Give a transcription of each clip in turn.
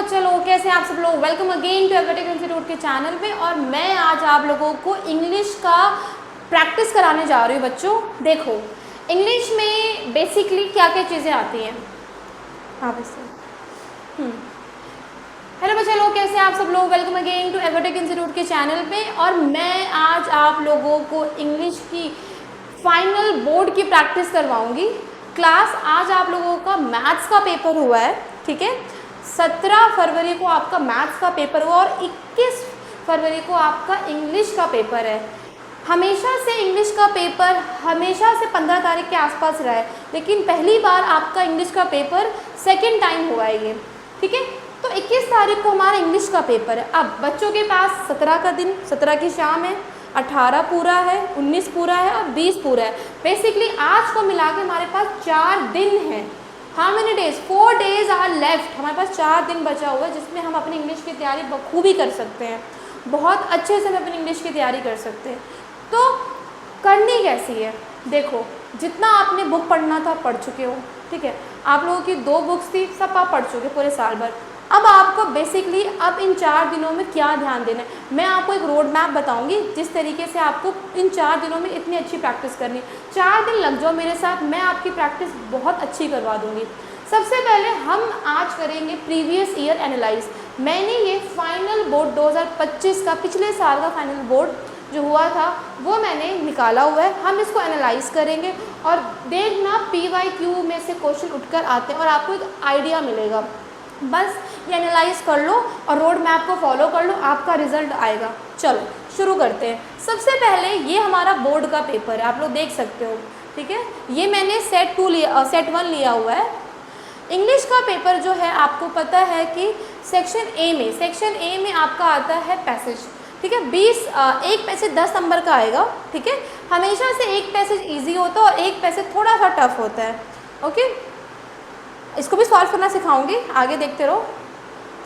बच्चे लोग, कैसे हैं आप सब लोग। वेलकम अगेन टू एवरटेक इंस्टीट्यूट के चैनल पे। और मैं आज आप लोगों को इंग्लिश का प्रैक्टिस कराने जा रही हूँ बच्चों। देखो इंग्लिश में बेसिकली क्या क्या चीज़ें आती हैं। हाँ वैसे हेलो बच्चे लोग, कैसे हैं आप सब लोग। वेलकम अगेन टू एवरटेक इंस्टीट्यूट के चैनल पे। और मैं आज आप लोगों को इंग्लिश की फाइनल बोर्ड की प्रैक्टिस करवाऊँगी। क्लास आज आप लोगों का मैथ्स का पेपर हुआ है, ठीक है। 17 फरवरी को आपका मैथ्स का पेपर हुआ और 21 फरवरी को आपका इंग्लिश का पेपर है। हमेशा से इंग्लिश का पेपर हमेशा से 15 तारीख के आसपास रहा है, लेकिन पहली बार आपका इंग्लिश का पेपर सेकेंड टाइम हुआ है ये, ठीक है। तो 21 तारीख को हमारा इंग्लिश का पेपर है। अब बच्चों के पास 17 का दिन, 17 की शाम है, 18 पूरा है, 19 पूरा है और 20 पूरा है। बेसिकली आज को मिला के हमारे पास 4 दिन है। How many days? 4 days are left. हमारे पास 4 दिन बचा हुआ है जिसमें हम अपनी इंग्लिश की तैयारी बखूबी कर सकते हैं। बहुत अच्छे से हम अपनी इंग्लिश की तैयारी कर सकते हैं। तो करनी कैसी है? देखो जितना आपने बुक पढ़ना था पढ़ चुके हो, ठीक है। आप लोगों की 2 बुक्स थी, सब आप पढ़ चुके पूरे साल भर। अब आपको बेसिकली अब इन 4 दिनों में क्या ध्यान देना है, मैं आपको एक रोड मैप बताऊंगी जिस तरीके से आपको इन 4 दिनों में इतनी अच्छी प्रैक्टिस करनी। 4 दिन लग जाओ मेरे साथ, मैं आपकी प्रैक्टिस बहुत अच्छी करवा दूंगी। सबसे पहले हम आज करेंगे प्रीवियस ईयर एनालाइज। मैंने ये फाइनल बोर्ड 2025 का, पिछले साल का फाइनल बोर्ड जो हुआ था वो मैंने निकाला हुआ है। हम इसको एनालाइज करेंगे और देखना PYQ में से क्वेश्चन उठकर आते हैं और आपको एक आइडिया मिलेगा। बस ये एनालाइज कर लो और रोड मैप को फॉलो कर लो, आपका रिजल्ट आएगा। चलो शुरू करते हैं। सबसे पहले ये हमारा बोर्ड का पेपर है, आप लोग देख सकते हो, ठीक है। ये मैंने सेट 1 लिया हुआ है। इंग्लिश का पेपर जो है आपको पता है कि सेक्शन ए में आपका आता है पैसेज, ठीक है। 1 पैसेज 10 नंबर का आएगा, ठीक है। हमेशा से एक पैसेज ईजी होता है और एक पैसेज थोड़ा सा टफ होता है, ओके। इसको भी सॉल्व करना सिखाऊंगी, आगे देखते रहो।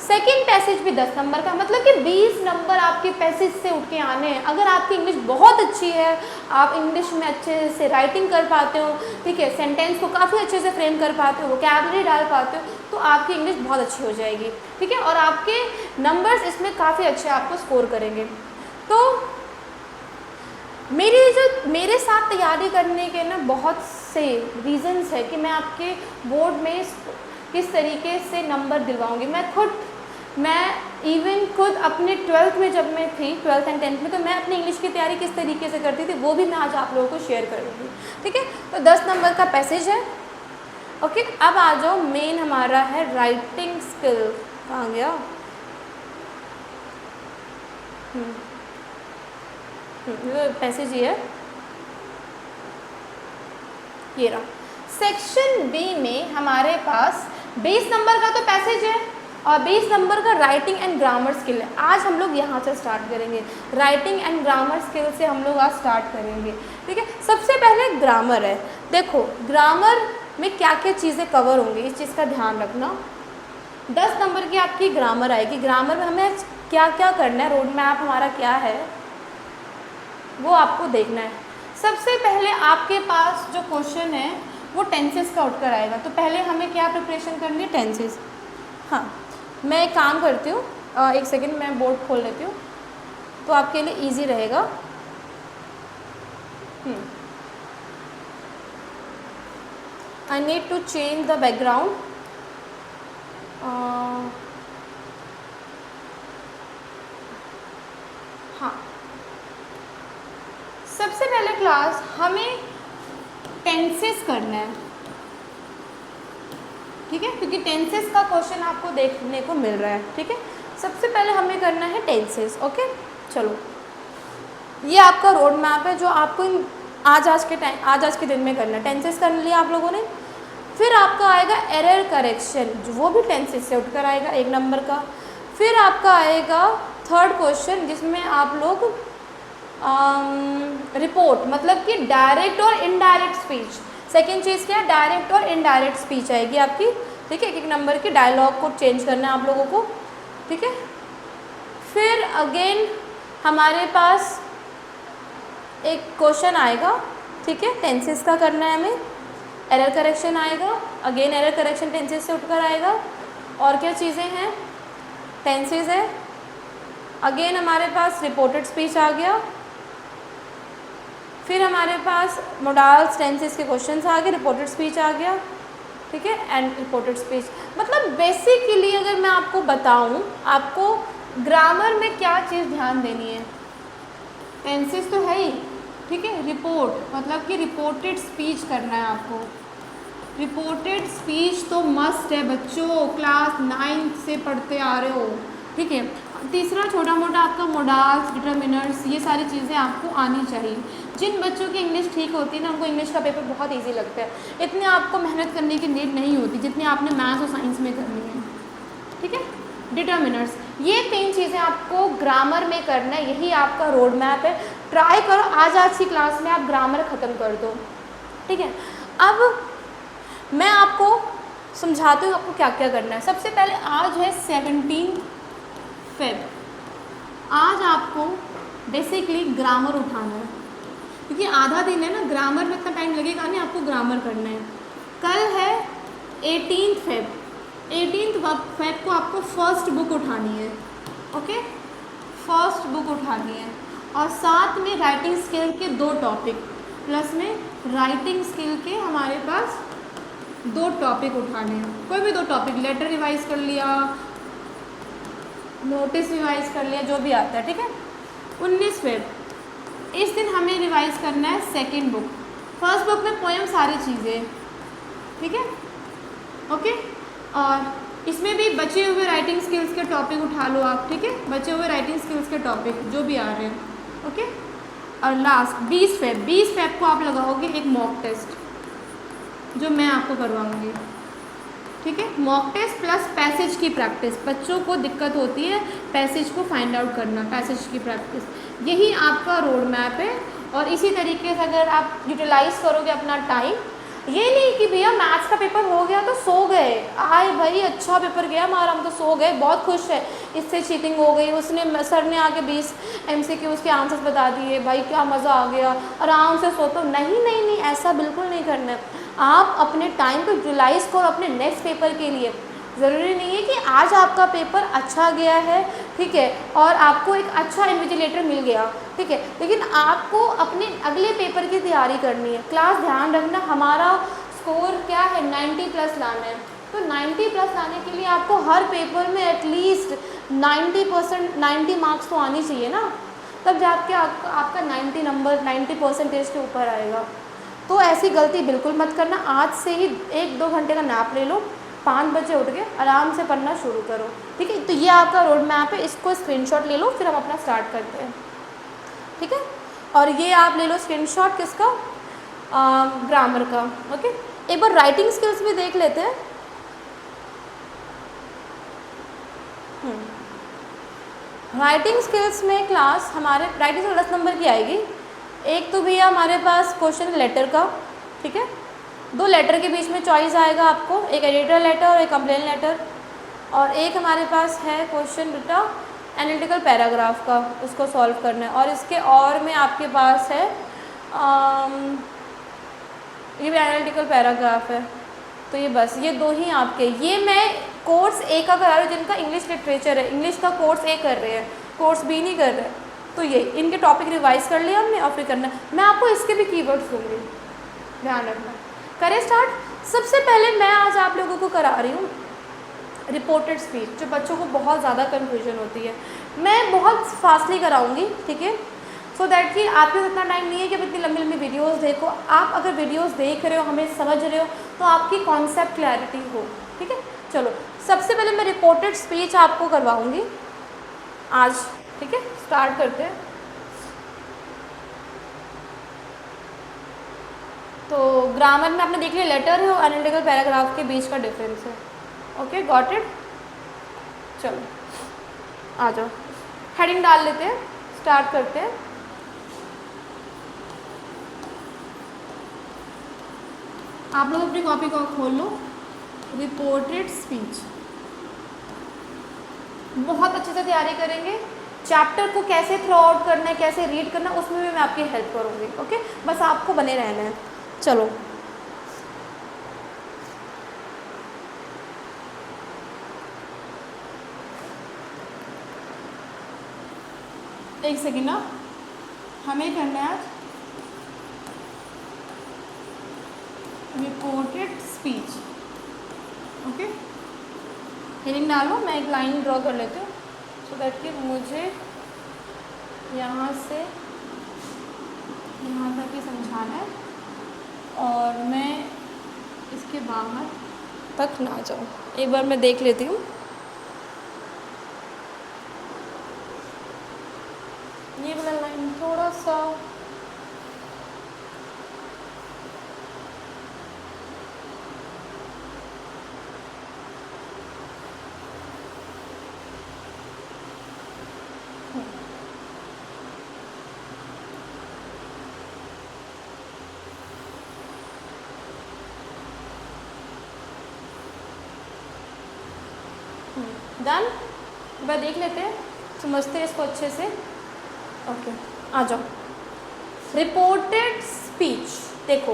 सेकंड पैसेज भी 10 नंबर का, मतलब कि 20 नंबर आपके पैसेज से उठ के आने हैं। अगर आपकी इंग्लिश बहुत अच्छी है, आप इंग्लिश में अच्छे से राइटिंग कर पाते हो, ठीक है, सेंटेंस को काफ़ी अच्छे से फ्रेम कर पाते हो, वोकैबुलरी डाल पाते हो, तो आपकी इंग्लिश बहुत अच्छी हो जाएगी, ठीक है। और आपके नंबर्स इसमें काफ़ी अच्छे आपको स्कोर करेंगे। तो मेरे साथ तैयारी करने के ना बहुत से रीज़न्स है कि मैं आपके बोर्ड में किस तरीके से नंबर दिलवाऊंगी। मैं इवन खुद अपने 12th में, जब मैं थी 12th एंड 10th में, तो मैं अपनी इंग्लिश की तैयारी किस तरीके से करती थी वो भी मैं आज आप लोगों को शेयर करूँगी, ठीक है। तो 10 नंबर का पैसेज है, ओके। अब आ जाओ, मेन हमारा है राइटिंग स्किल। कहाँ गया? पैसेज ये है, ये रहा। सेक्शन बी में हमारे पास 20 नंबर का तो पैसेज है और 20 नंबर का राइटिंग एंड ग्रामर स्किल है। आज हम लोग यहाँ से स्टार्ट करेंगे, राइटिंग एंड ग्रामर स्किल से हम लोग आज स्टार्ट करेंगे, ठीक है। सबसे पहले ग्रामर है। देखो ग्रामर में क्या क्या चीज़ें कवर होंगी, इस चीज़ का ध्यान रखना। 10 नंबर की आपकी ग्रामर आएगी। ग्रामर में हमें क्या क्या करना है, रोड मैप हमारा क्या है वो आपको देखना है। सबसे पहले आपके पास जो क्वेश्चन है वो टेंसेस का उठकर आएगा। तो पहले हमें क्या प्रिपरेशन करनी है? टेंसेस। हाँ, मैं एक काम करती हूँ, एक सेकेंड मैं बोर्ड खोल लेती हूँ तो आपके लिए इजी रहेगा। I need to change the background. हाँ, सबसे पहले क्लास हमें टेंसेस करना है, ठीक है, क्योंकि टेंसेस का क्वेश्चन आपको देखने को मिल रहा है, ठीक है। सबसे पहले हमें करना है टेंसेस, ओके। चलो ये आपका रोड मैप है जो आपको आज के दिन में करना है। टेंसेस कर लिया आप लोगों ने। फिर आपका आएगा एरर करेक्शन, जो वो भी टेंसेस से उठकर आएगा, 1 नंबर का। फिर आपका आएगा 3rd क्वेश्चन जिसमें आप लोग रिपोर्ट, मतलब कि डायरेक्ट और इनडायरेक्ट स्पीच। सेकेंड चीज़ क्या है? डायरेक्ट और इनडायरेक्ट स्पीच आएगी आपकी, ठीक है। 1 नंबर की डायलॉग को चेंज करना है आप लोगों को, ठीक है। फिर अगेन हमारे पास एक क्वेश्चन आएगा, ठीक है, टेंसेस का करना है हमें। एरर करेक्शन आएगा, अगेन एरर करेक्शन टेंसेस से उठकर आएगा। और क्या चीज़ें हैं? टेंसेज है, अगेन हमारे पास रिपोर्टेड स्पीच आ गया, फिर हमारे पास मोडाल्स टेंसेज के क्वेश्चंस आ गए, रिपोर्टेड स्पीच आ गया, ठीक है, एंड रिपोर्टेड स्पीच। मतलब बेसिकली अगर मैं आपको बताऊं, आपको ग्रामर में क्या चीज़ ध्यान देनी है, टेंसेज तो है ही, ठीक है, रिपोर्ट मतलब कि रिपोर्टेड स्पीच करना है आपको। रिपोर्टेड स्पीच तो मस्ट है बच्चों, क्लास 9 से पढ़ते आ रहे हो, ठीक है। तीसरा छोटा मोटा आपका मोडाल्स, डिटर्मिनर्स, ये सारी चीज़ें आपको आनी चाहिए। जिन बच्चों की इंग्लिश ठीक होती है ना, उनको इंग्लिश का पेपर बहुत इजी लगता है, इतनी आपको मेहनत करने की नीड नहीं होती जितनी आपने मैथ्स और साइंस में करनी है, ठीक है। डिटर्मिनर्स, ये 3 चीज़ें आपको ग्रामर में करना है, यही आपका रोड मैप है। ट्राई करो आज की क्लास में आप ग्रामर ख़त्म कर दो, ठीक है। अब मैं आपको समझाती हूँ आपको क्या क्या करना है। सबसे पहले आज है 17 फेब, आज आपको बेसिकली ग्रामर उठाना है, क्योंकि आधा दिन है ना, ग्रामर में इतना टाइम लगेगा नहीं, आपको ग्रामर करना है। कल है 18 फेब, 18 फेब को आपको फर्स्ट बुक उठानी है, ओके, फर्स्ट बुक उठानी है। और साथ में राइटिंग स्किल के 2 टॉपिक, प्लस में राइटिंग स्किल के हमारे पास 2 टॉपिक उठाने हैं, कोई भी 2 टॉपिक, लेटर रिवाइज कर लिया, नोटिस रिवाइज कर लिया, जो भी आता है, ठीक है। 19 फेब, इस दिन हमें रिवाइज करना है सेकंड बुक। फर्स्ट बुक में पोएम सारी चीज़ें, ठीक है, ओके। और इसमें भी बचे हुए राइटिंग स्किल्स के टॉपिक उठा लो आप, ठीक है, बचे हुए राइटिंग स्किल्स के टॉपिक जो भी आ रहे हैं, ओके। और लास्ट 20 फेब को आप लगाओगे एक मॉक टेस्ट जो मैं आपको करवाऊँगी, ठीक है। मॉक टेस्ट प्लस पैसेज की प्रैक्टिस, बच्चों को दिक्कत होती है पैसेज को फाइंड आउट करना, पैसेज की प्रैक्टिस, यही आपका रोड मैप है। और इसी तरीके से अगर आप यूटिलाइज करोगे अपना टाइम, ये नहीं कि भैया मैथ्स का पेपर हो गया तो सो गए, आए भाई अच्छा पेपर गया हमारा, हम तो सो गए, बहुत खुश है, इससे चीटिंग हो गई, उसने सर ने आके 20 MCQ के आंसर्स बता दिए, भाई क्या मज़ा आ गया, आराम से सो। तो नहीं नहीं नहीं, ऐसा बिल्कुल नहीं करना है। आप अपने टाइम को यूटिलाइज करो अपने नेक्स्ट पेपर के लिए। ज़रूरी नहीं है कि आज आपका पेपर अच्छा गया है, ठीक है, और आपको एक अच्छा इन्विजिलेटर मिल गया, ठीक है, लेकिन आपको अपने अगले पेपर की तैयारी करनी है। क्लास ध्यान रखना, हमारा स्कोर क्या है, 90+ लाना है। तो 90+ लाने के लिए आपको हर पेपर में एटलीस्ट 90% 90 मार्क्स तो आनी चाहिए ना, तब जाके आपका 90 नंबर 90% के ऊपर आएगा। तो ऐसी गलती बिल्कुल मत करना। आज से ही 1-2 घंटे का नैप ले लो, 5 बजे उठ के आराम से पढ़ना शुरू करो, ठीक है। तो ये आपका रोड मैप है, इसको स्क्रीनशॉट ले लो, फिर हम अपना स्टार्ट करते हैं, ठीक है। और ये आप ले लो स्क्रीनशॉट किसका, ग्रामर का, ओके। एक बार राइटिंग स्किल्स भी देख लेते हैं। राइटिंग स्किल्स में क्लास हमारे राइटिंग स्किल 10 नंबर की आएगी। एक तो भैया हमारे पास क्वेश्चन लेटर का, ठीक है, 2 लेटर के बीच में चॉइस आएगा आपको, एक एडिटर लेटर और एक कंप्लेन लेटर। और एक हमारे पास है क्वेश्चन बेटा एनालिटिकल पैराग्राफ का, उसको सॉल्व करना है। और इसके और में आपके पास है ये भी एनालिटिकल पैराग्राफ है। तो ये बस ये 2 ही आपके, ये मैं कोर्स ए का करा रही हूँ, जिनका इंग्लिश लिटरेचर है, इंग्लिश का कोर्स ए कर रहे हैं, कोर्स बी नहीं कर रहे। तो ये इनके टॉपिक रिवाइज कर लिया हमने और फिर करना। मैं आपको इसके भी कीवर्ड्स दूँगी, ध्यान रखना। करें स्टार्ट। सबसे पहले मैं आज आप लोगों को करा रही हूँ रिपोर्टेड स्पीच, जो बच्चों को बहुत ज़्यादा कन्फ्यूजन होती है। मैं बहुत फास्टली कराऊंगी, ठीक है, सो दैट कि आपके पास इतना टाइम नहीं है कि आप इतनी लंबी लंबी वीडियोस देखो। आप अगर वीडियोस देख रहे हो, हमें समझ रहे हो, तो आपकी कॉन्सेप्ट क्लैरिटी हो, ठीक है। चलो सबसे पहले मैं रिपोर्टेड स्पीच आपको करवाऊँगी आज, ठीक है। स्टार्ट करते हैं। तो ग्रामर में आपने देख लिया लेटर है और एनालिटिकल पैराग्राफ के बीच का डिफरेंस है, ओके, गॉट इट। चलो आ जाओ, हेडिंग डाल लेते हैं, स्टार्ट करते हैं। आप लोग अपनी कॉपी को खोल लो। रिपोर्टेड स्पीच बहुत अच्छे से तैयारी करेंगे। चैप्टर को कैसे थ्रू आउट करना है, कैसे रीड करना है, उसमें भी मैं आपकी हेल्प करूँगी, ओके। बस आपको बने रहना है। चलो एक सेकेंड ना, हमें करना है रिपोर्टेड स्पीच। ओके, हेडिंग डालो, मैं एक लाइन ड्रॉ कर लेती हूँ सो दैट कि मुझे यहाँ से यहाँ तक ही समझाना है और मैं इसके बाहर तक ना जाऊँ। एक बार मैं देख लेती हूँ। ये वाला लाइन थोड़ा सा डन। एक बार देख लेते हैं, समझते हैं इसको अच्छे से। ओके, आ जाओ। रिपोर्टेड स्पीच, देखो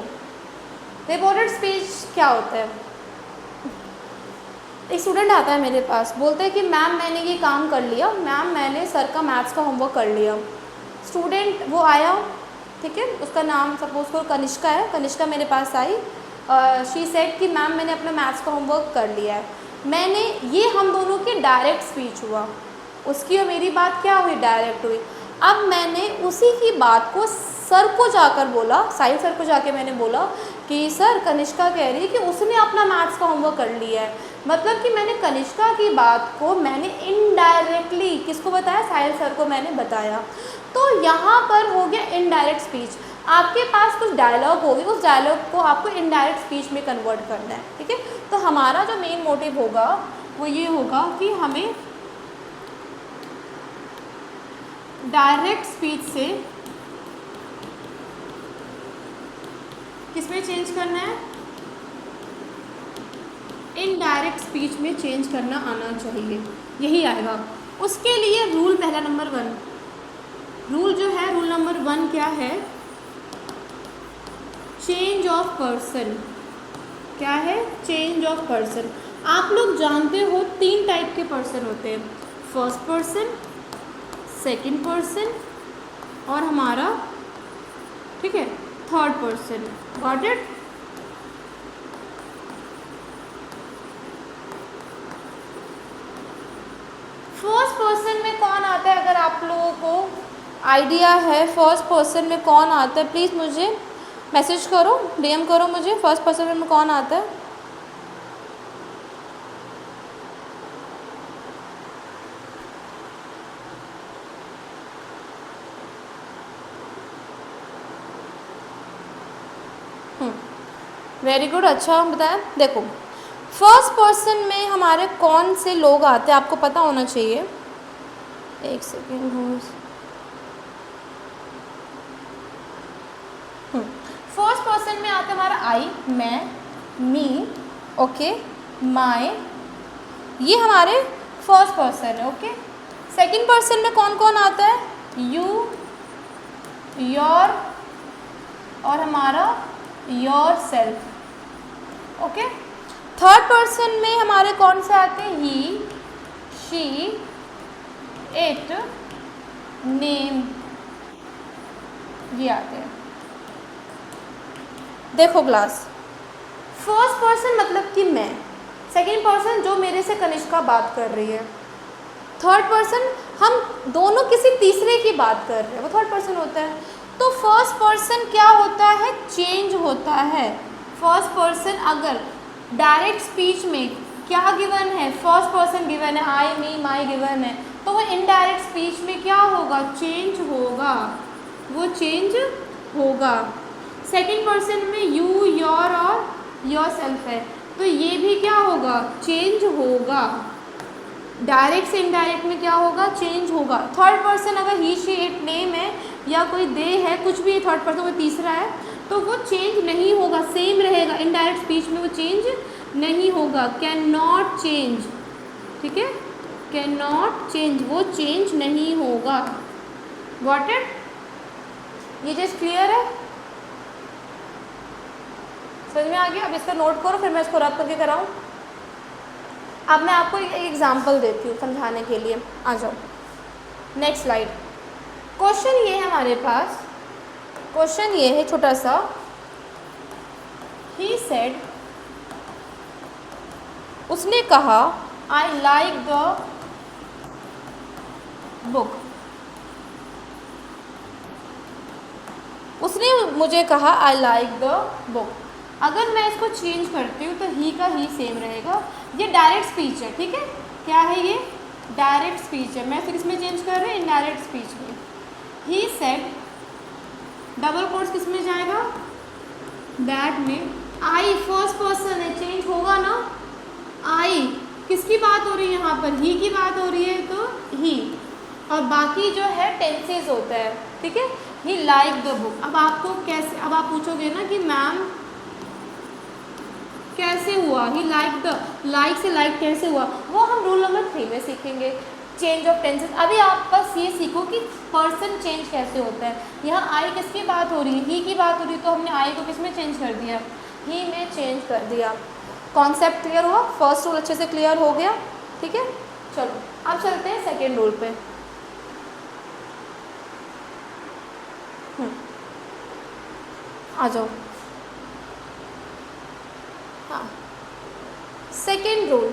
रिपोर्टेड स्पीच क्या होता है। एक स्टूडेंट आता है मेरे पास, बोलते हैं कि मैम मैंने ये काम कर लिया, मैम मैंने सर का मैथ्स का होमवर्क कर लिया। स्टूडेंट वो आया, ठीक है, उसका नाम सपोज को कनिष्का है। कनिष्का मेरे पास आई, शी सेड कि मैम मैंने अपना मैथ्स का होमवर्क कर लिया है। मैंने, ये हम दोनों की डायरेक्ट स्पीच हुआ, उसकी और मेरी बात क्या हुई, डायरेक्ट हुई। अब मैंने उसी की बात को सर को जाकर बोला, साहिल सर को जाके मैंने बोला कि सर कनिष्का कह रही है कि उसने अपना मैथ्स का होमवर्क कर लिया है। मतलब कि मैंने कनिष्का की बात को मैंने इनडायरेक्टली किसको बताया, साहिल सर को मैंने बताया। तो यहाँ पर हो गया इनडायरेक्ट स्पीच। आपके पास कुछ डायलॉग होगी, उस डायलॉग को आपको इनडायरेक्ट स्पीच में कन्वर्ट करना है, ठीक है। तो हमारा जो मेन मोटिव होगा वो ये होगा कि हमें डायरेक्ट स्पीच से किसमें चेंज करना है, इनडायरेक्ट स्पीच में चेंज करना आना चाहिए, यही आएगा। उसके लिए रूल पहला नंबर 1, रूल जो है, रूल नंबर 1 क्या है, चेंज ऑफ पर्सन। क्या है, चेंज ऑफ पर्सन। आप लोग जानते हो 3 टाइप के पर्सन होते हैं, फर्स्ट पर्सन, सेकंड पर्सन और हमारा, ठीक है, third person. Got it. First person में कौन आता है, अगर आप लोगों को आइडिया है फर्स्ट पर्सन में कौन आता है, प्लीज़ मुझे मैसेज करो, डीएम करो मुझे, फर्स्ट पर्सन में कौन आता है। वेरी गुड, अच्छा बताया। देखो फर्स्ट पर्सन में हमारे कौन से लोग आते हैं आपको पता होना चाहिए। एक सेकेंड, फर्स्ट पर्सन में आता है हमारा आई, मैं, मी, ओके, माय, ये हमारे फर्स्ट पर्सन है। ओके, सेकंड पर्सन में कौन कौन आता है, यू, योर और हमारा your self. Okay, third person में हमारे कौन से आते हैं, ही, शी, इट, नेम, ये आते हैं। देखो क्लास, फर्स्ट पर्सन मतलब कि मैं, सेकंड पर्सन जो मेरे से कनिष्का बात कर रही है, थर्ड पर्सन हम दोनों किसी तीसरे की बात कर रहे हैं, वो थर्ड पर्सन होता है। तो फर्स्ट पर्सन क्या होता है, चेंज होता है। फर्स्ट पर्सन अगर डायरेक्ट स्पीच में क्या गिवन है, फर्स्ट पर्सन गिवन है, आई, मी, माई गिवन है, तो वो इनडायरेक्ट स्पीच में क्या होगा, चेंज होगा, वो चेंज होगा। सेकंड पर्सन में यू, योर और योर सेल्फ है, तो ये भी क्या होगा, चेंज होगा। डायरेक्ट से इनडायरेक्ट में क्या होगा, चेंज होगा। थर्ड पर्सन अगर ही, शी, इट, नेम है या कोई दे है, कुछ भी थर्ड पर्सन वो तीसरा है, तो वो चेंज नहीं होगा, सेम रहेगा। इनडायरेक्ट स्पीच में वो चेंज नहीं होगा, कैन नॉट चेंज, ठीक है, कैन नॉट चेंज, वो चेंज नहीं होगा। गॉट इट, ये जस्ट क्लियर है, समझ में आ गया। अब इसका नोट करो, फिर मैं इसको रब करके कराऊँ। अब मैं आपको एक एग्जांपल देती हूँ समझाने के लिए, आ जाओ नेक्स्ट स्लाइड। क्वेश्चन ये है हमारे पास, क्वेश्चन ये है छोटा सा, ही सेड, उसने कहा आई लाइक द बुक, उसने मुझे कहा आई लाइक द बुक। अगर मैं इसको चेंज करती हूँ तो ही का ही सेम रहेगा। ये डायरेक्ट स्पीच है, ठीक है, क्या है ये, डायरेक्ट स्पीच है। मैं फिर इसमें चेंज कर रही हूँ इनडायरेक्ट स्पीच में। ही सेड, डबल कोट्स किस में जाएगा, दैट में, आई फर्स्ट पर्सन है, चेंज होगा ना, आई किसकी बात हो रही है यहाँ पर, ही की बात हो रही है तो ही, और बाकी जो है टेंसेस होता है, ठीक है। ही लाइक द बुक। अब आपको कैसे, अब आप पूछोगे ना कि मैम कैसे हुआ, ही लाइक द, लाइक से लाइक कैसे हुआ, वो हम रूल नंबर 3 में सीखेंगे, चेंज ऑफ टेंसेस। अभी आप बस ये सीखो कि पर्सन चेंज कैसे होता है। यहाँ आई किसकी बात हो रही है, ही की बात हो रही है, तो हमने आई को किस में चेंज कर दिया, ही में चेंज कर दिया। कॉन्सेप्ट क्लियर हुआ, फर्स्ट रूल अच्छे से क्लियर हो गया, ठीक है। चलो अब चलते हैं सेकेंड रूल पे। आ जाओ। हाँ, सेकेंड रूल,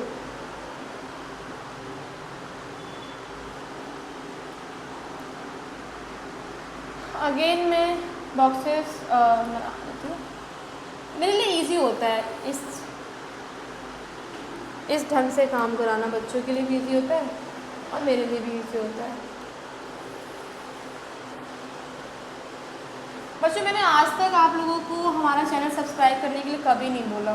अगेन मैं बॉक्सेस बना देती हूँ, मेरे लिए इजी होता है इस ढंग से काम कराना, बच्चों के लिए भी इजी होता है और मेरे लिए भी इजी होता है। बच्चों मैंने आज तक आप लोगों को हमारा चैनल सब्सक्राइब करने के लिए कभी नहीं बोला,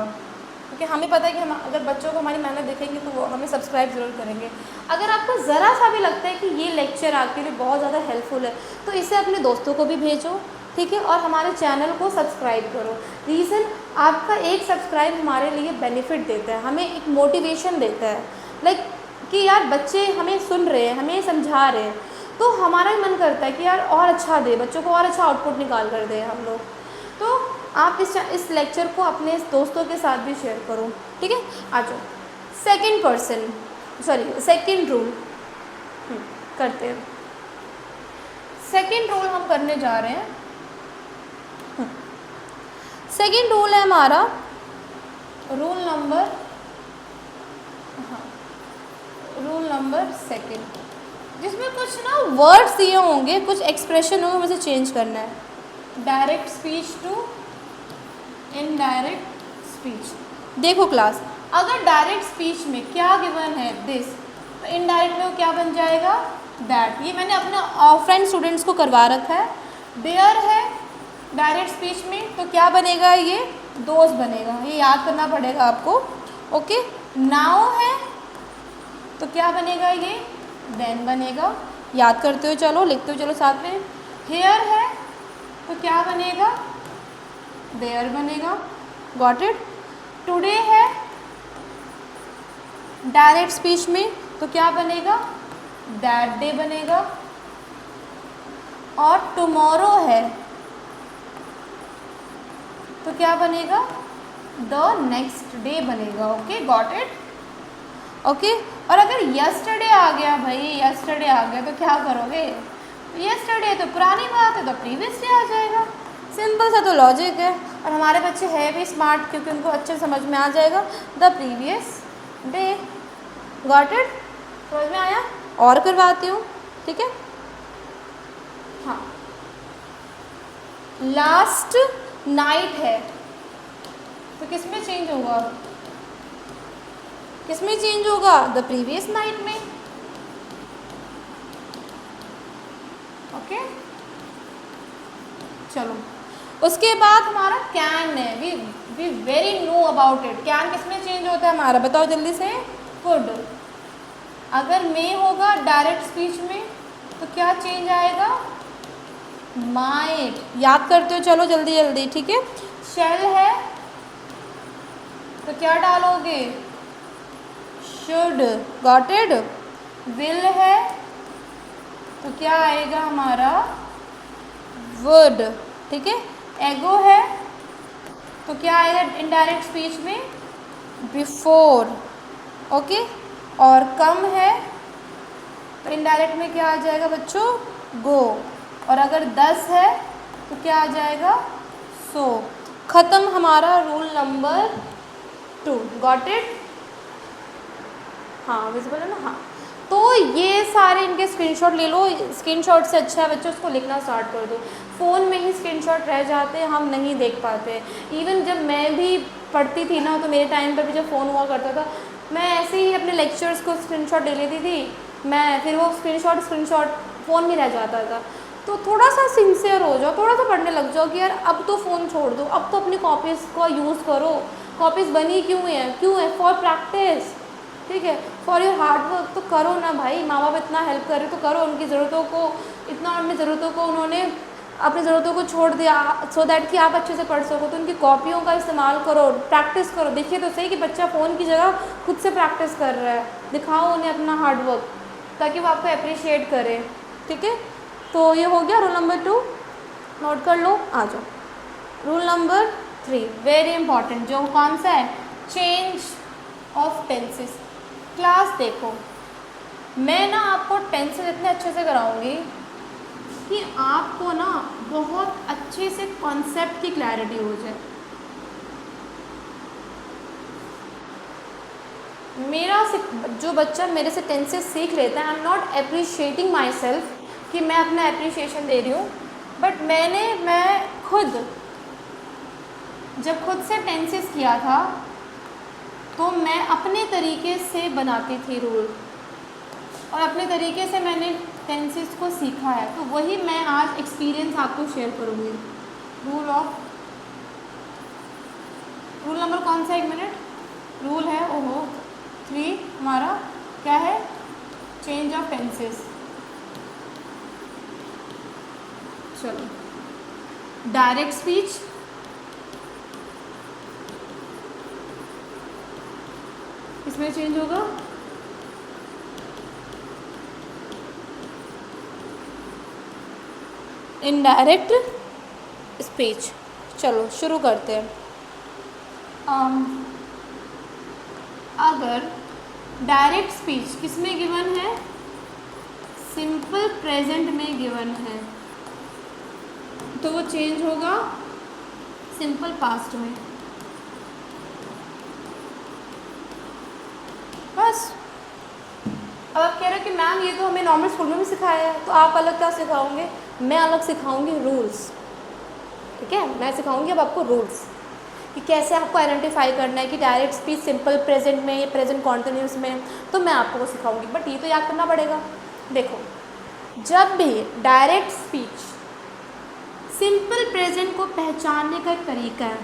क्योंकि हमें पता है कि हम अगर बच्चों को हमारी मेहनत देखेंगे तो वो हमें सब्सक्राइब ज़रूर करेंगे। अगर आपको ज़रा सा भी लगता है कि ये लेक्चर आपके लिए बहुत ज़्यादा हेल्पफुल है तो इसे अपने दोस्तों को भी भेजो, ठीक है, और हमारे चैनल को सब्सक्राइब करो। रीज़न, आपका एक सब्सक्राइब हमारे लिए बेनिफिट देता है, हमें एक मोटिवेशन देता है, लाइक कि यार बच्चे हमें सुन रहे हैं, हमें समझा रहे हैं, तो हमारा भी मन करता है कि यार और अच्छा दे, बच्चों को और अच्छा आउटपुट निकाल कर दे हम लोग। तो आप इस लेक्चर को अपने दोस्तों के साथ भी शेयर करो, ठीक है। आ जाओ सेकेंड रूल करते हैं। सेकेंड रूल हम करने जा रहे हैं। सेकेंड रूल है हमारा रूल नंबर सेकेंड, जिसमें कुछ ना वर्ड्स दिए होंगे, कुछ एक्सप्रेशन होंगे, मुझे चेंज करना है direct speech to indirect speech. देखो क्लास, अगर डायरेक्ट स्पीच में क्या गिवन है दिस, तो इनडायरेक्ट में वो क्या बन जाएगा, दैट। ये मैंने अपने ऑफलाइन स्टूडेंट्स को करवा रखा है। देयर है डायरेक्ट स्पीच में तो क्या बनेगा, ये दोस्त बनेगा, ये याद करना पड़ेगा आपको, ओके। नाउ है तो क्या बनेगा, ये देन बनेगा, याद करते हो चलो, लिखते हो चलो साथ में। हेयर है तो क्या बनेगा, देयर बनेगा, गॉट इट। टुडे है डायरेक्ट स्पीच में तो क्या बनेगा, दैट डे बनेगा। और टुमारो है तो क्या बनेगा, द नेक्स्ट डे बनेगा, ओके, गॉट इट, ओके। और अगर यस्टरडे आ गया भाई, यस्टरडे आ गया तो क्या करोगे, यस्टरडे तो पुरानी बात है तो प्रीवियस डे आ जाएगा, सिंपल सा तो लॉजिक है। और हमारे बच्चे हैं भी स्मार्ट क्योंकि उनको अच्छे समझ में आ जाएगा, the previous day, got it, समझ में आया। और करवाती हूँ, ठीक है। हाँ, लास्ट नाइट है तो किस में चेंज होगा, किस में चेंज होगा, द प्रीवियस नाइट में, ओके। चलो उसके बाद हमारा कैन है, we very know about it. Can किस में चेंज होता है हमारा, बताओ जल्दी से, कुड। अगर मे होगा डायरेक्ट स्पीच में तो क्या चेंज आएगा, माइट, याद करते हो चलो जल्दी जल्दी, ठीक है। शैल है तो क्या डालोगे, शुड, गॉट इट। विल है तो क्या आएगा हमारा, वुड, ठीक है। एगो है तो क्या आएगा इनडायरेक्ट स्पीच में, बिफोर, ओके। और कम है तो इनडायरेक्ट में क्या आ जाएगा बच्चों, गो, और अगर 10 है तो क्या आ जाएगा 100। ख़त्म हमारा रूल नंबर 2। Got it? हाँ विजिबल है ना? हाँ। तो ये सारे इनके स्क्रीनशॉट ले लो। स्क्रीनशॉट से अच्छा है बच्चों उसको लिखना स्टार्ट कर दो। फ़ोन में ही स्क्रीनशॉट रह जाते हैं, हम नहीं देख पाते। इवन जब मैं भी पढ़ती थी ना, तो मेरे टाइम पर भी जब फ़ोन हुआ करता था, मैं ऐसे ही अपने लेक्चर्स को स्क्रीनशॉट ले लेती थी मैं, फिर वो स्क्रीनशॉट फ़ोन में रह जाता था। तो थोड़ा सा सिंसियर हो जाओ, थोड़ा सा पढ़ने लग जाओ कि यार अब तो फ़ोन छोड़ दो, अब तो अपनी कॉपीज़ का यूज़ करो। कॉपीज़ बनी क्यों है? फॉर प्रैक्टिस, ठीक है, फॉर योर हार्ड वर्क। तो करो ना भाई, माँ बाप इतना हेल्प कर रहे तो करो। उनकी ज़रूरतों को उन्होंने अपनी ज़रूरतों को छोड़ दिया सो दैट कि आप अच्छे से पढ़ सको। तो उनकी कॉपियों का इस्तेमाल करो, प्रैक्टिस करो। देखिए तो सही कि बच्चा फ़ोन की जगह खुद से प्रैक्टिस कर रहा है। दिखाओ उन्हें अपना हार्ड वर्क ताकि वो आपको अप्रिशिएट करें, ठीक है। तो ये हो गया रूल नंबर 2, नोट कर लो। आ जाओ रूल नंबर 3, वेरी इंपॉर्टेंट, जो कौन सा है? Change of tenses. क्लास देखो, मैं ना आपको टेंसेस इतने अच्छे से कराऊंगी कि आपको ना बहुत अच्छे से कॉन्सेप्ट की क्लैरिटी हो जाए। जो बच्चा मेरे से टेंसेस सीख लेता है, I am not appreciating my self कि मैं अपना अप्रिशिएशन दे रही हूँ, बट मैं जब खुद से टेंसेस किया था तो मैं अपने तरीके से बनाती थी रूल, और अपने तरीके से मैंने टेंसेस को सीखा है। तो वही मैं आज एक्सपीरियंस आपको शेयर करूँगी। रूल नंबर कौन सा? 1 मिनट। रूल है 3 हमारा, क्या है? Change of tenses. चलो, डायरेक्ट स्पीच, इसमें चेंज होगा। Indirect speech. चलो शुरू करते हैं। अगर डायरेक्ट स्पीच किस में गिवन है? सिंपल प्रेजेंट में गिवन है, तो वो चेंज होगा सिंपल पास्ट में। बस। अब आप कह रहे हो कि मैम ये तो हमें नॉर्मल स्कूल में भी सिखाया है, तो आप अलग क्या सिखाओगे? मैं अलग सिखाऊंगी रूल्स, ठीक है। मैं सिखाऊंगी अब आपको रूल्स कि कैसे आपको आइडेंटिफाई करना है कि डायरेक्ट स्पीच सिंपल प्रेजेंट में या प्रेजेंट कॉन्टिन्यूस में, तो मैं आपको वो सिखाऊंगी। बट ये तो याद करना पड़ेगा। देखो, जब भी डायरेक्ट स्पीच सिंपल प्रेजेंट को पहचानने का एक तरीका है,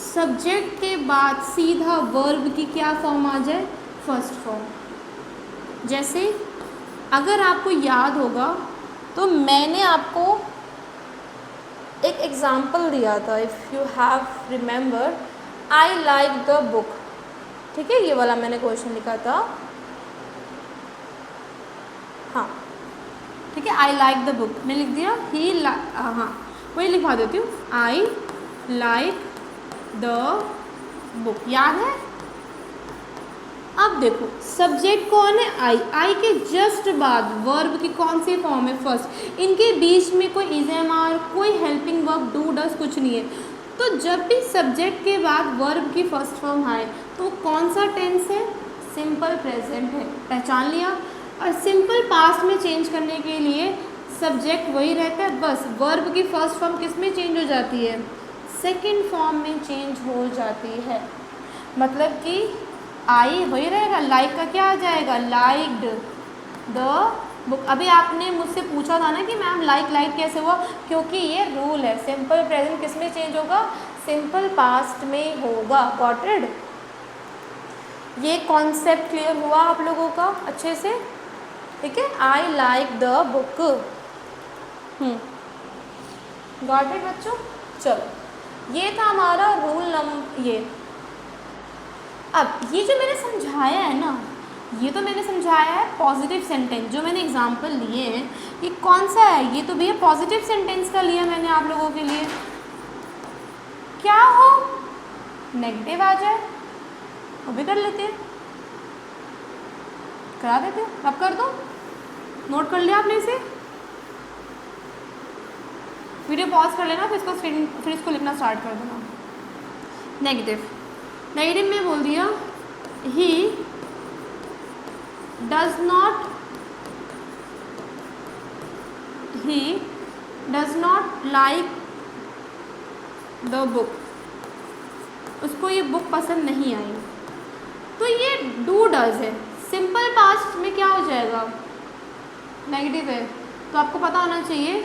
सब्जेक्ट के बाद सीधा वर्ब की क्या फॉर्म आ जाए? First form. जैसे अगर आपको याद होगा तो मैंने आपको एक एग्ज़ाम्पल दिया था, if you have remember, I like the book, ठीक है। ये वाला मैंने क्वेश्चन लिखा था, हाँ ठीक है। आई लाइक द बुक मैंने लिख दिया, हाँ वही लिखवा देती हूँ, आई लाइक द बुक, याद है। अब देखो सब्जेक्ट कौन है? आई के जस्ट बाद वर्ब की कौन सी फॉर्म है? फर्स्ट। इनके बीच में कोई इज एम आर, कोई हेल्पिंग वर्ब, डू डस कुछ नहीं है। तो जब भी सब्जेक्ट के बाद वर्ब की फर्स्ट फॉर्म आए तो कौन सा टेंस है? सिंपल प्रेजेंट है, पहचान लिया। और सिंपल पास्ट में चेंज करने के लिए सब्जेक्ट वही रहता है, बस वर्ब की फर्स्ट फॉर्म किस में चेंज हो जाती है? सेकेंड फॉर्म में चेंज हो जाती है। मतलब कि आई वही रहेगा, लाइक का क्या आ जाएगा? Liked the book. अभी आपने मुझसे पूछा था ना कि मैम लाइक कैसे हुआ? क्योंकि ये रूल है, सिंपल प्रेजेंट किस में चेंज होगा? सिंपल पास्ट में होगा। Got it? ये कॉन्सेप्ट क्लियर हुआ आप लोगों का अच्छे से? ठीक है, I like the book. Got it बच्चों? चलो, ये था हमारा रूल नंबर। ये अब ये जो मैंने समझाया है ना, ये तो मैंने समझाया है पॉजिटिव सेंटेंस, जो मैंने एग्जांपल लिए हैं ये कौन सा है? ये तो भैया पॉजिटिव सेंटेंस का लिया मैंने आप लोगों के लिए। क्या हो नेगेटिव आ जाए वो भी कर लेते हैं, करा देते हैं। अब कर दो, नोट कर लिया आपने इसे? वीडियो पॉज कर लेना, फिर इसको लिखना स्टार्ट कर देना। नेगेटिव, नेगेटिव में बोल दिया he does not like the book, उसको ये बुक पसंद नहीं आई। तो ये डू डज है, सिंपल पास्ट में क्या हो जाएगा, नेगेटिव है। तो आपको पता होना चाहिए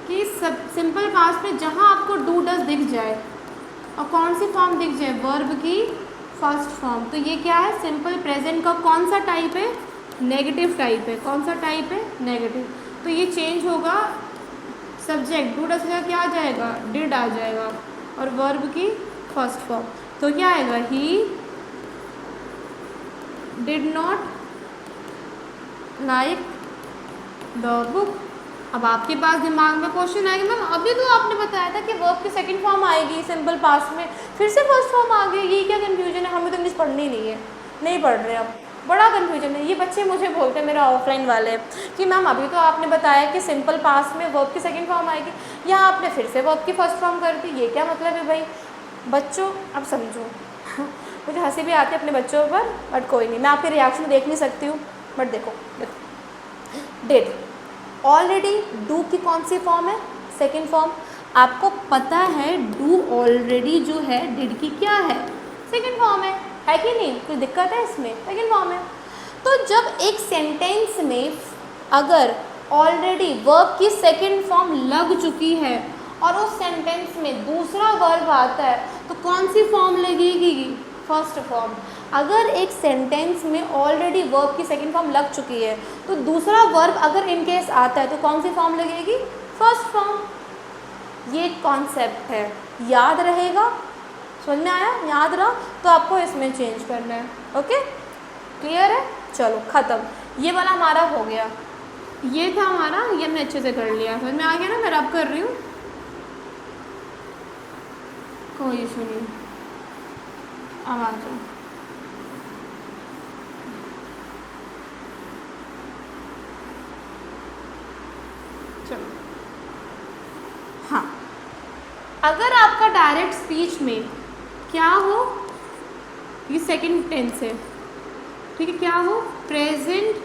कि सब सिंपल पास्ट में जहाँ आपको डू डज दिख जाए और कौन सी फॉर्म दिख जाए, वर्ब की फर्स्ट फॉर्म, तो ये क्या है, सिंपल प्रेजेंट का कौन सा टाइप है, नेगेटिव टाइप है। कौन सा टाइप है, नेगेटिव। तो ये चेंज होगा, सब्जेक्ट डू डज का क्या आ जाएगा, डिड आ जाएगा, और वर्ब की फर्स्ट फॉर्म। तो क्या आएगा, he did not like the book. अब आपके पास दिमाग में क्वेश्चन आएगा, मैम अभी तो आपने बताया था कि वर्ब की सेकंड फॉर्म आएगी सिंपल पास्ट में, फिर से फर्स्ट फॉर्म आ गई, ये क्या कन्फ्यूजन है, हमें तो इंग्लिश पढ़नी नहीं है, नहीं पढ़ रहे अब, बड़ा कन्फ्यूजन है। ये बच्चे मुझे बोलते हैं, मेरा ऑफलाइन वाले, कि मैम अभी तो आपने बताया कि सिंपल पास्ट में वर्ब की सेकंड फॉर्म आएगी, यहाँ आपने फिर से वर्ब की फर्स्ट फॉर्म कर दी, ये क्या मतलब है भाई। बच्चों अब समझो मुझे हंसी भी आती है अपने बच्चों पर, बट कोई नहीं, मैं आपके रिएक्शन देख नहीं सकती हूँ, बट देखो डिड, ऑलरेडी डू की कौन सी फॉर्म है, सेकंड फॉर्म। आपको पता है डू ऑलरेडी जो है डिड की क्या है, सेकंड फॉर्म है कि नहीं, कोई दिक्कत है इसमें, सेकंड फॉर्म है। तो जब एक सेंटेंस में अगर ऑलरेडी वर्ब की सेकंड फॉर्म लग चुकी है और उस सेंटेंस में दूसरा वर्ब आता है, तो कौन सी फॉर्म लगेगी, फर्स्ट फॉर्म। अगर एक सेंटेंस में ऑलरेडी वर्ब की सेकंड फॉर्म लग चुकी है, तो दूसरा वर्ब अगर इन केस आता है तो कौन सी फॉर्म लगेगी, फर्स्ट फॉर्म। ये कॉन्सेप्ट है, याद रहेगा, समझ में आया, याद रहा, तो आपको इसमें चेंज करना है। ओके, क्लियर है, चलो ख़त्म, ये वाला हमारा हो गया, ये था हमारा, ये हमने अच्छे से कर लिया, समझ में आ गया ना, मैं रब कर रही हूँ, कोई इशू नहीं, अब आ जाओ। चलो हाँ, अगर आपका डायरेक्ट स्पीच में क्या हो, ये सेकंड टेंस है, ठीक है, क्या हो, प्रेजेंट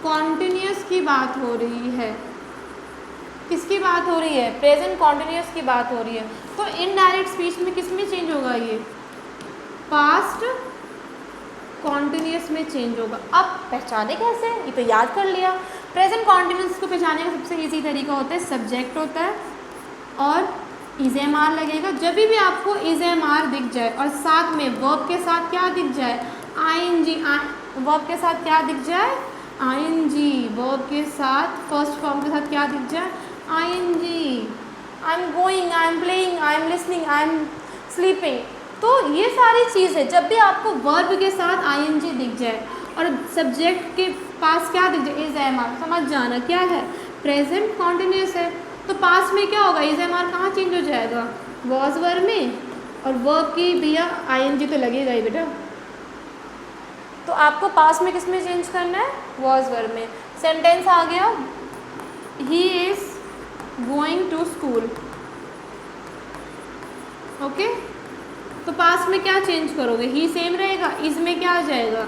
कॉन्टिन्यूस की बात हो रही है, किसकी बात हो रही है, प्रेजेंट कॉन्टिन्यूस की बात हो रही है, तो इनडायरेक्ट स्पीच में किस में चेंज होगा, ये पास्ट कॉन्टिन्यूस में चेंज होगा। अब पहचाने कैसे, ये तो याद कर लिया। प्रेजेंट कॉन्टिन्यूस को पहचानने का सबसे इजी तरीका होता है, सब्जेक्ट होता है और इज़-एम-आर लगेगा। जब भी आपको इज़-एम-आर दिख जाए और साथ में वर्ब के साथ क्या दिख जाए, आईएनजी, वर्ब के साथ क्या दिख जाए, आईएनजी, वर्ब के साथ फर्स्ट फॉर्म के साथ क्या दिख जाए, ING, I am going, I am playing, I am listening, I am sleeping. तो ये सारी चीज़ें जब भी आपको वर्ब के साथ आईएनजी दिख जाए और सब्जेक्ट के पास क्या दिख जाए, इज़-एम-आर, समझ जाना क्या है, प्रेजेंट कॉन्टिन्यूस है। तो पास में क्या होगा, इज़-एम-आर कहाँ चेंज हो जाएगा, वॉज वर्ब में, और वर्ब की भैया आईएनजी तो लगेगा ही बेटा। तो आपको पास में किस में चेंज करना है, वॉज वर्ब में। सेंटेंस आ गया, he is going to school, okay. तो पास में क्या चेंज करोगे, ही सेम रहेगा, इज में क्या आ जाएगा,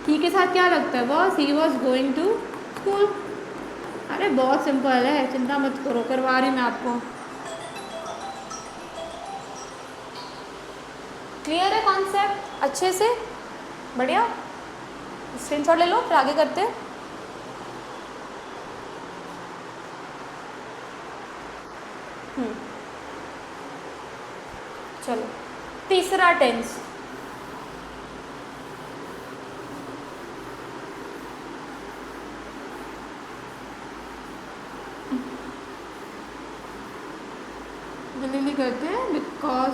ही के साथ क्या लगता है, was, he was going to school. अरे बहुत सिंपल है, चिंता मत करो, करवा रही मैं आपको। क्लियर है कॉन्सेप्ट अच्छे से, बढ़िया, स्क्रीनशॉट ले लो, फिर आगे करते हैं। चलो तीसरा टेंस, जल्दी करते हैं बिकॉज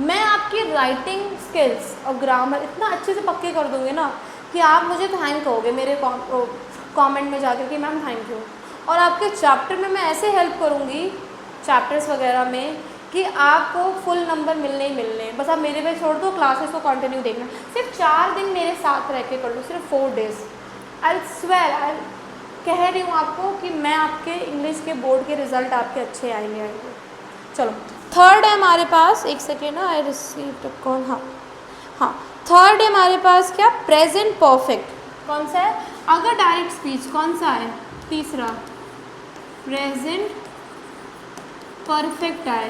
मैं आपकी राइटिंग स्किल्स और ग्रामर इतना अच्छे से पक्के कर दूँगी ना कि आप मुझे थैंक कहोगे मेरे कमेंट में जाकर कि मैम थैंक यू। और आपके चैप्टर में मैं ऐसे हेल्प करूँगी, चैप्टर्स वगैरह में, कि आपको फुल नंबर मिलने ही मिलने। बस आप मेरे पे छोड़ दो, क्लासेस को कंटिन्यू देखना। सिर्फ 4 दिन मेरे साथ रह के कर लो, सिर्फ 4 डेज़, आई स्वेयर, आई कह रही हूँ आपको कि मैं आपके इंग्लिश के बोर्ड के रिज़ल्ट आपके अच्छे आएंगे। चलो थर्ड है हमारे पास, एक सेकेंड ना, आई रिसीव्ड कॉल। हाँ थर्ड है हमारे पास क्या, प्रेजेंट परफेक्ट। कौन सा है? अगर डायरेक्ट स्पीच कौन सा है? तीसरा प्रेजेंट परफेक्ट आए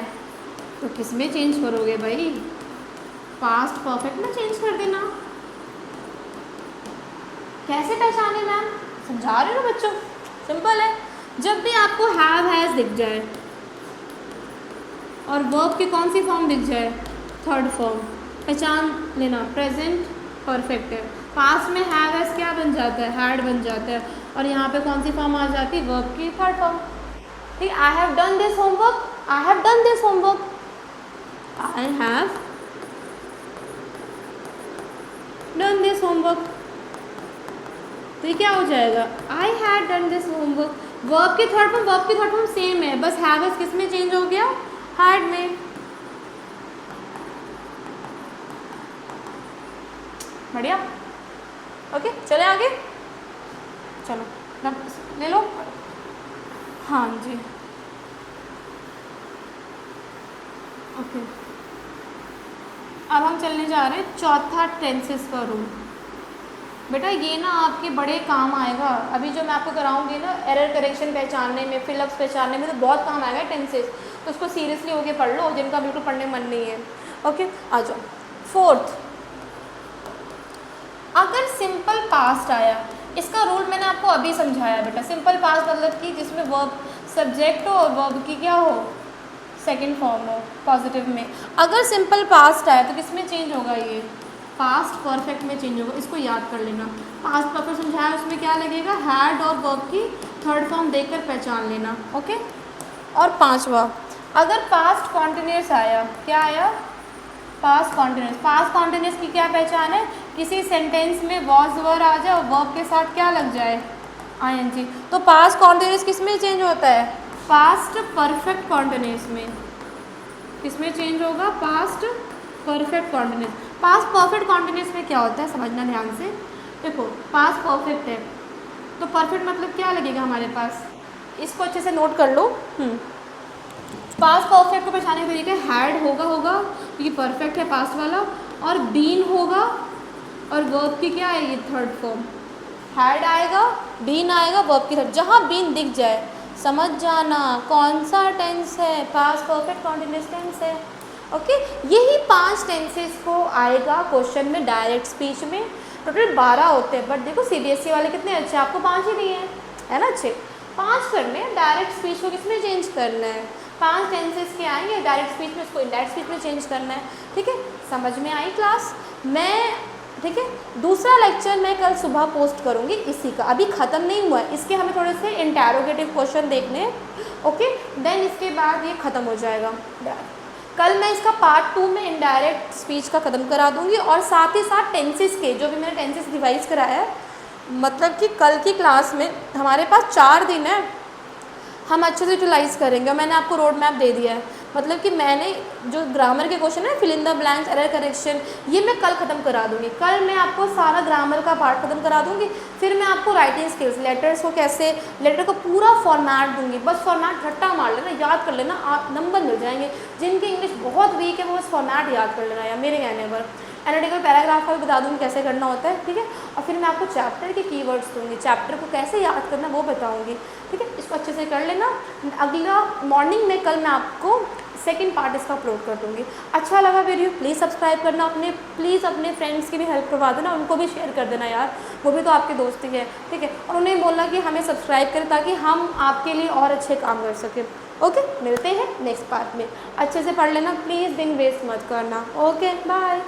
तो किस में चेंज करोगे भाई? पास्ट परफेक्ट में चेंज कर देना। कैसे पहचाने मैम? समझा रहे हो ना बच्चों, सिंपल है। जब भी आपको हैव हैज दिख जाए और वर्ब की कौन सी फॉर्म दिख जाए, थर्ड फॉर्म, पहचान लेना प्रेजेंट परफेक्ट है। पास्ट में हैव हैज क्या बन जाता है? हैड बन जाता है। और यहाँ पे कौन सी फॉर्म आ जाती है? वर्ब की थर्ड फॉर्म। ठीक, I have done this homework, I have done this homework, I have done this homework. तो ये क्या हो जाएगा? I had done this homework. Verb की थर्ड फॉर्म सेम है, बस हैव हैज किस में चेंज हो गया? हैड में। बढ़िया, ओके चले आगे। चलो ले लो। हाँ जी ओके, अब हम चलने जा रहे हैं चौथा टेंसेस का रूल। बेटा ये ना आपके बड़े काम आएगा। अभी जो मैं आपको कराऊंगी ना एरर करेक्शन पहचानने में, फिलअप्स पहचानने में, तो बहुत काम आएगा टेंसेस। तो उसको सीरियसली होके पढ़ लो जिनका बिल्कुल पढ़ने मन नहीं है। ओके आ जाओ। फोर्थ, अगर सिंपल पास्ट आया, इसका रूल मैंने आपको अभी समझाया बेटा। सिंपल पास्ट मतलब कि जिसमें वर्ब सब्जेक्ट हो और वर्ब की क्या हो, सेकंड फॉर्म हो पॉजिटिव में। अगर सिंपल पास्ट आया तो किस में चेंज होगा? ये पास्ट परफेक्ट में चेंज होगा। इसको याद कर लेना। पास्ट परफेक्ट समझाया, उसमें क्या लगेगा? हैड और वर्ब की थर्ड फॉर्म देखकर पहचान लेना। ओके। और पांचवा, अगर पास्ट कॉन्टिन्यूस आया, क्या आया? Past continuous. पास्ट कॉन्टिन्यूस की क्या पहचान है? किसी सेंटेंस में वॉज वर आ जाए और वर्ब के साथ क्या लग जाए? आईएनजी। तो पास्ट कॉन्टिन्यूस किस में चेंज होता है? पास्ट परफेक्ट कॉन्टिन्यूस में। किस में चेंज होगा? Past perfect continuous. Past perfect continuous में क्या होता है समझना ध्यान से। देखो पास्ट परफेक्ट है तो परफेक्ट मतलब क्या लगेगा हमारे पास? इसको अच्छे से नोट कर लो। पास्ट परफेक्ट को पहचानने का तरीका हैड होगा क्योंकि परफेक्ट है पास्ट वाला, और बीन होगा और वर्ब की क्या आएगी? Third form. हैड आएगा, बीन आएगा, वर्ब की थर्ड। जहाँ बीन दिख जाए समझ जाना कौन सा टेंस है, पास्ट परफेक्ट कॉन्टिन्यूस टेंस है। ओके, यही 5 टेंसेस को आएगा क्वेश्चन में डायरेक्ट स्पीच में। टोटल 12 होते हैं, बट देखो सीबीएसई वाले कितने अच्छे, आपको 5 ही दिए हैं, है ना? अच्छे 5 करने हैं। डायरेक्ट स्पीच को किसमें चेंज करना है? 5 टेंसेस के आएंगे डायरेक्ट स्पीच में, उसको इनडायरेक्ट स्पीच में चेंज करना है। ठीक है, समझ में आई क्लास? मैं ठीक है, दूसरा लेक्चर मैं कल सुबह पोस्ट करूँगी इसी का, अभी ख़त्म नहीं हुआ है। इसके हमें थोड़े से इंटेरोगेटिव क्वेश्चन देखने हैं। ओके, देन इसके बाद ये ख़त्म हो जाएगा। कल मैं इसका पार्ट 2 में इनडायरेक्ट स्पीच का ख़त्म करा दूँगी, और साथ ही साथ टेंसेस के जो भी मैंने टेंसेस रिवाइज कराया है, मतलब कि कल की क्लास में हमारे पास 4 दिन है, हम अच्छे से यूटिलाइज़ करेंगे। और मैंने आपको रोड मैप दे दिया है, मतलब कि मैंने जो ग्रामर के क्वेश्चन है, fill in the blanks, error correction, ये मैं कल ख़त्म करा दूँगी। कल मैं आपको सारा ग्रामर का पार्ट ख़त्म करा दूँगी। फिर मैं आपको राइटिंग स्किल्स, लेटर्स को कैसे, लेटर को पूरा फॉर्मेट दूँगी। बस फॉर्मेट रट्टा मार लेना, याद कर लेना, आप नंबर मिल जाएंगे। जिनकी इंग्लिश बहुत वीक है वो बस फॉर्मेट याद कर लेना, या मेरे कहने पर। एनालिटिकल पैराग्राफ का भी बता दूँगी कैसे करना होता है। ठीक है, और फिर मैं आपको चैप्टर के कीवर्ड्स दूँगी, चैप्टर को कैसे याद करना वो बताऊँगी। ठीक है, इसको अच्छे से कर लेना। अगला मॉर्निंग में कल मैं आपको सेकंड पार्ट इसका अपलोड कर दूँगी। अच्छा लगा वीडियो, प्लीज़ सब्सक्राइब करना, प्लीज़ अपने फ्रेंड्स की भी हेल्प करवा देना, उनको भी शेयर कर देना यार, वो भी तो आपके दोस्त ही है। ठीक है, और उन्हें बोलना कि हमें सब्सक्राइब करें ताकि हम आपके लिए और अच्छे काम कर सकें। ओके, मिलते हैं नेक्स्ट पार्ट में। अच्छे से पढ़ लेना प्लीज़, दिन वेस्ट मत करना। Okay bye.